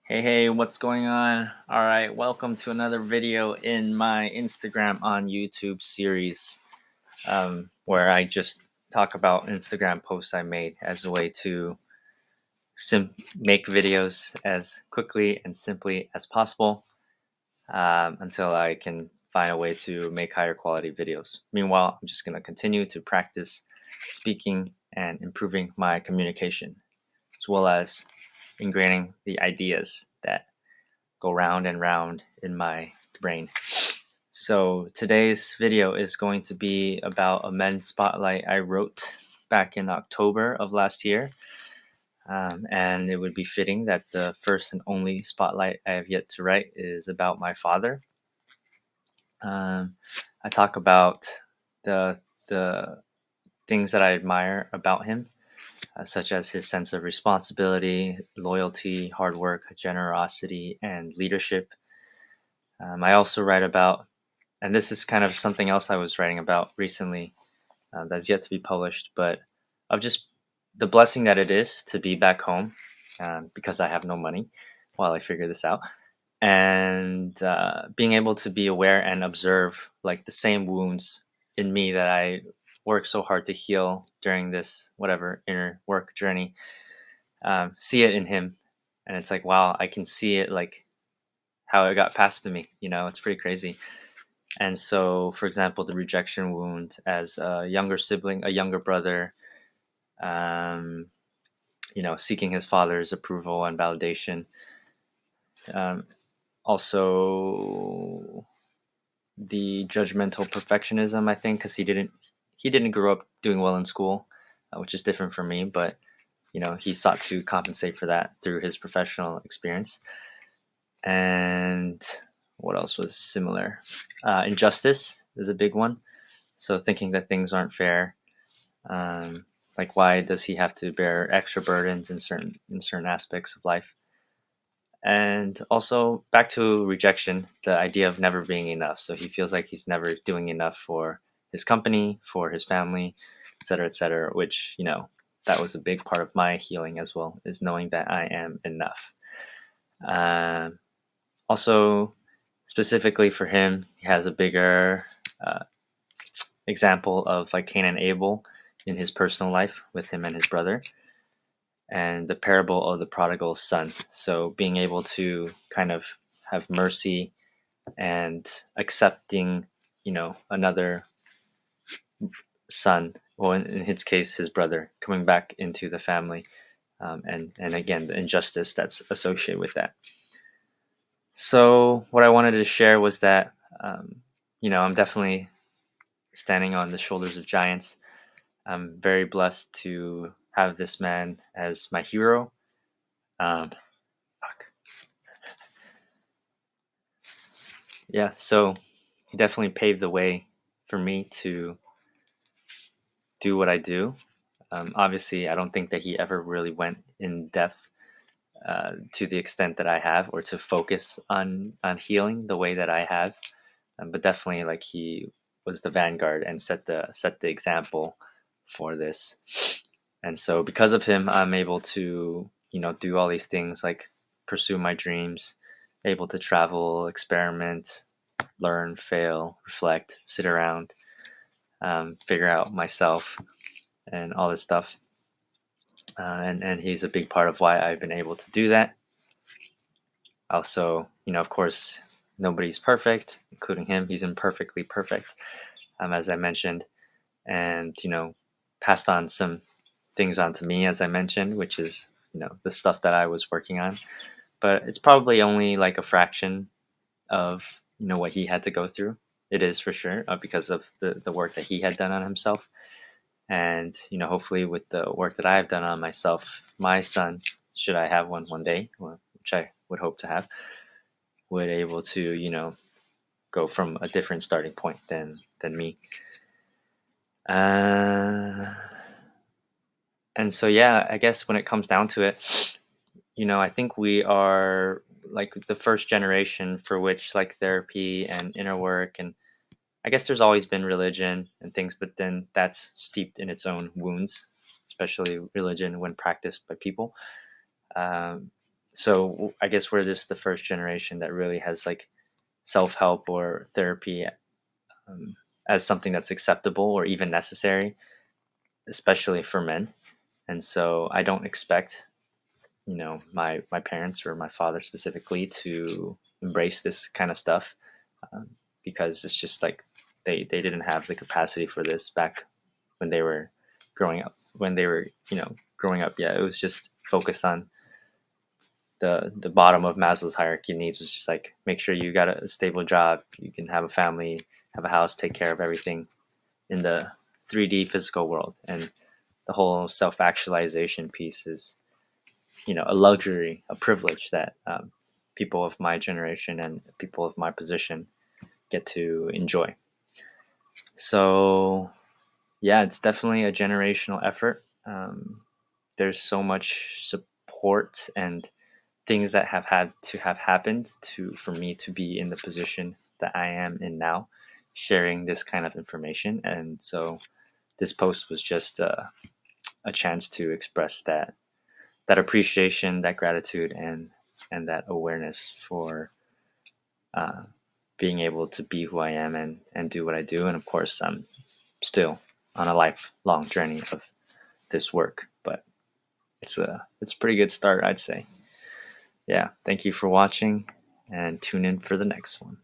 Hey, what's going on? All right, welcome to another video in my Instagram on YouTube series, where I just talk about Instagram posts I made as a way to make videos as quickly and simply as possible until I can find a way to make higher quality videos. Meanwhile, I'm just going to continue to practice speaking and improving my communication, as well as ingraining the ideas that go round and round in my brain. So today's video is going to be about a men's spotlight I wrote back in October of last year. And it would be fitting that the first and only spotlight I have yet to write is about my father. I talk about the things that I admire about him, such as his sense of responsibility, loyalty, hard work, generosity, and leadership. I also write about, and this is kind of something else I was writing about recently that's yet to be published, but of just the blessing that it is to be back home because I have no money while I figure this out. And being able to be aware and observe like the same wounds in me that I worked so hard to heal during this whatever inner work journey, see it in him. And it's like, wow, I can see it like how it got passed to me. It's pretty crazy. And so, for example, the rejection wound as a younger sibling, a younger brother, um, seeking his father's approval and validation. Um, Also, the judgmental perfectionism, I think, because he didn't grow up doing well in school, which is different from me. But he sought to compensate for that through his professional experience. And what else was similar? Injustice is a big one. So thinking that things aren't fair, um, like why does he have to bear extra burdens in certain aspects of life? And also back to rejection, the idea of never being enough. So he feels like he's never doing enough for his company, for his family, et cetera, et cetera. Which that was a big part of my healing as well, is knowing that I am enough. Um, Also, specifically for him, he has a bigger uh, example of like Cain and Abel in his personal life with him and his brother, and the parable of the prodigal son. So being able to kind of have mercy and accepting, another son, or in his case, his brother, coming back into the family, and again the injustice that's associated with that. So what I wanted to share was that, I'm definitely standing on the shoulders of giants. I'm very blessed to have this man as my hero. Um, Fuck. Yeah, so he definitely paved the way for me to do what I do. Obviously, I don't think that he ever really went in depth to the extent that I have, or to focus on healing the way that I have. But definitely, like, he was the vanguard and set the example for this. And so because of him, I'm able to do all these things, like pursue my dreams, able to travel, experiment, learn, fail, reflect, sit around, figure out myself, and all this stuff. And he's a big part of why I've been able to do that. Also, of course, nobody's perfect, including him. He's imperfectly perfect, as I mentioned, and passed on some things onto me, as I mentioned, which is the stuff that I was working on. But it's probably only like a fraction of what he had to go through. It is for sure, because of the work that he had done on himself. And hopefully with the work that I have done on myself, my son, should I have one day, which I would hope to have, would able to go from a different starting point than me. uh and so, yeah, I guess when it comes down to it, I think we are like the first generation for which like therapy and inner work, and I guess there's always been religion and things, but then that's steeped in its own wounds, especially religion when practiced by people. Um, So I guess we're just the first generation that really has like self-help or therapy um, as something that's acceptable or even necessary, especially for men. And so I don't expect, my parents or my father specifically to embrace this kind of stuff, um, because it's just like they didn't have the capacity for this back when they were growing up. When they were, growing up, yeah, it was just focused on the bottom of Maslow's hierarchy of needs, was just like make sure you got a stable job, you can have a family, have a house, take care of everything in the 3D physical world, and the whole self actualization piece is, a luxury, a privilege that people of my generation and people of my position get to enjoy. So yeah, it's definitely a generational effort. There's so much support and things that have had to have happened to for me to be in the position that I am in now, sharing this kind of information. And so this post was just a chance to express that appreciation, that gratitude, and that awareness for uh, being able to be who I am and do what I do. And of course, I'm still on a lifelong journey of this work, but it's a pretty good start, I'd say. Yeah, thank you for watching, and tune in for the next one.